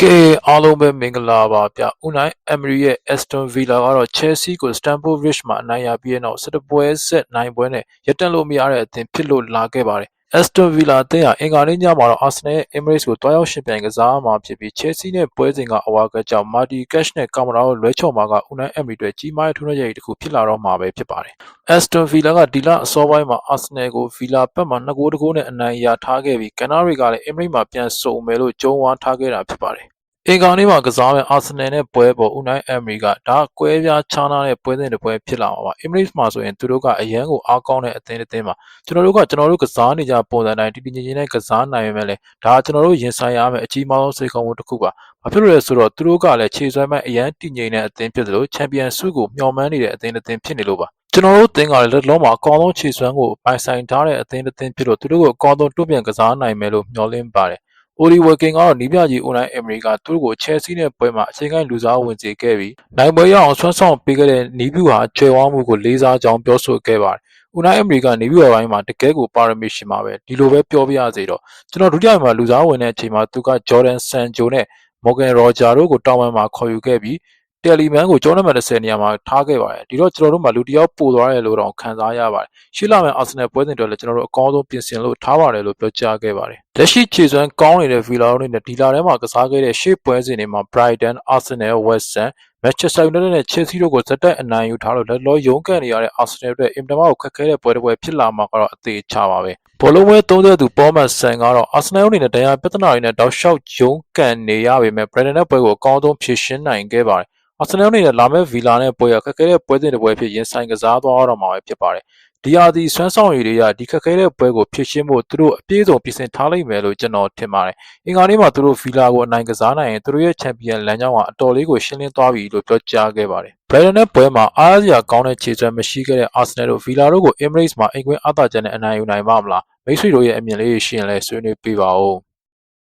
ကဲအားလုံးပဲမင်္ဂလာပါဗျ။ Unai Emery ရဲ့ Aston Villa ကတော့ Chelsea ကို Stamford Bridge မှာအနိုင်ရပြီးတဲ့နောက်17ပွဲဆက်နိုင်ပွဲနဲ့ရပ်တန့်လို့မရတဲ့အသင်းဖြစ်လို့လာခဲ့ပါတယ်။ Aston Villa အသင်းဟာအင်္ဂါနေ့ညမှာတော့ Arsenal ရဲ့ Emirates ကိုတွားရောက်ရှင်ပြိုင်ကစားမှာဖြစ်ပြီး Chelsea နဲ့ပွဲစဉ်ကအဝါကကြောင့် Marty Cash နဲ့ Camara ကိုလွဲချော်မှာက Unai Emery အတွက်ကြီးမားတဲ့ထိုးနှက်ရိုက်တစ်ခုဖြစ်လာတော့မှာပဲဖြစ်ပါတယ်။ Aston Villa ကဒီလအစောပိုင်းမှာ Arsenal ကို Villa ဘက်မှာ2ဂိုးနဲ့အနိုင်ရထားခဲ့ပြီး ကန်နာတွေကလည်း Emirates မှာပြန်စုံမယ်လို့ကြုံဝါထားခဲ့တာဖြစ်ပါတယ်။ အင်္ဂါနေ့မှာကစားမယ့် Arsenal နဲ့ပွဲပေါ် Unai Emery ကဒါကွဲပြားခြားနားတဲ့ပွဲစဉ်တစ်ပွဲဖြစ်လာမှာပါ။ Emirates မှာဆိုရင်သူတို့ကအရန်ကိုအားကောင်းတဲ့အသင်းပါ။ကျွန်တော်တို့ကစားနေကြပုံစံတိုင်းတည်တည်ငြိမ်ငြိမ်နဲ့ကစားနိုင်ပေမဲ့လည်းဒါကျွန်တော်တို့ရင်ဆိုင်ရမယ့်အကြီးမားဆုံးစိတ်ကောင်းမှုတစ်ခုပါ။ဘာဖြစ်လို့လဲဆိုတော့သူတို့ကလည်းခြေစွမ်းပိုင်းအရန်တည်ငြိမ်တဲ့အသင်းဖြစ်သလို Champions League ကိုမျှော်မှန်းနေတဲ့အသင်းဖြစ်နေလို့ပါ။ကျွန်တော်တို့အသင်းကလည်းလက်လုံးမှာအကောင်းဆုံးခြေစွမ်းကိုပိုင်ဆိုင်ထားတဲ့အသင်းဖြစ်လို့သူတို့ကိုအကောင်းဆုံးတွန်းပြန်ကစားနိုင်မယ်လို့မျှော်လင့်ပါတယ်။ Oli Watkins ကတော့နီးပြကြီး Unai Emery ကသူတို့ကို Chelsea နဲ့ပွဲမှာအချိန်ကိုင်းလူစားဝင်စေခဲ့ပြီးနိုင်ပွဲရအောင်ဆွမ်းဆောင်ပေးခဲ့တဲ့နီးပြူဟာကျွယ်ဝမှုကိုလေးစားကြောင်းပြောဆိုခဲ့ပါတယ်။ Unai Emery ကနီးပြူပိုင်းမှာတကယ်ကိုပါရမီရှင်ပါပဲဒီလိုပဲပြောပြရစေတော့ကျွန်တော်ဒုတိယမှာလူစားဝင်တဲ့အချိန်မှာသူက Jordan Sancho နဲ့ Morgan Roger တို့ကိုတောင်းပန်မှာခေါ်ယူခဲ့ပြီးTelemann ကိုကျောင်းနံပါတ်10နေရာမှာထားခဲ့ပါတယ်ဒီတော့ကျွန်တော်တို့မှာလူတစ်ယောက်ပို့သွားတယ်လို့တော့ခံစားရပါတယ်ရှေ့လာမယ့် Arsenal ပွဲစဉ်တွေလည်းကျွန်တော်တို့အကောင်းဆုံးပြင်ဆင်လို့ထားပါတယ်လို့ပြောကြားခဲ့ပါတယ်လက်ရှိခြေစွမ်းကောင်းနေတဲ့ Villa တို့နဲ့ဒီလာထဲမှာကစားခဲ့တဲ့ရှေ့ပွဲစဉ်တွေမှာ Brighton, Arsenal, West Ham, Manchester United နဲ့ Chelsea တို့ကိုဇက်တိုက်အနိုင်ယူထားလို့လက်လောရုန်းကန်နေရတဲ့ Arsenal အတွက်အင်တာမာကိုခက်ခဲတဲ့ပွဲတစ်ပွဲဖြစ်လာမှာကတော့အသေးချပါပဲဘောလုံးပွဲ30သူပေါ်မတ်ဆန်ကတော့ Arsenal အနေနဲ့တရားပြဿနာတွေနဲ့တောက်လျှောက်ရုန်းကန်နေရပေမဲ့ Brighton နဲ့ပွဲကိုအကောင်းဆုံးဖြည့်ရှင်းနိုင်ခဲ့ပါတယ်Arsenal အနေနဲ့လာမယ့် Villa နဲ့ပွဲရခက်ခဲတဲ့ပွဲစဉ်တစ်ပွဲဖြစ်ရင်ဆိုင်ကစားသွားတော့မှာပဲဖြစ်ပါတယ်ဒီဟာဒီဆွမ်းဆောင်ရည်တွေကဒီခက်ခဲတဲ့ပွဲကိုဖြည့်ရှင်းဖို့သူတို့အပြည့်စုံပြင်ဆင်ထားလိမ့်မယ်လို့ကျွန်တော်ထင်ပါတယ်အင်္ဂါနေ့မှာသူတို့ Villa ကိုအနိုင်ကစားနိုင်ရင်သူတို့ရဲ့ Champion လမ်းကြောင်းကအတော်လေးကိုရှင်းလင်းသွားပြီလို့ပြောကြားခဲ့ပါတယ်Brighton နဲ့ပွဲမှာအားရစရာကောင်းတဲ့ခြေစွမ်းမရှိခဲ့တဲ့ Arsenal တို့ Villa တို့ကို Emirates မှာအိမ်ကွင်းအသာချက်နဲ့အနိုင်ယူနိုင်ပါမလားမိတ်ဆွေတို့ရဲ့အမြင်လေးရှိရင်လည်းဆွေးနွေးပေးပါဦး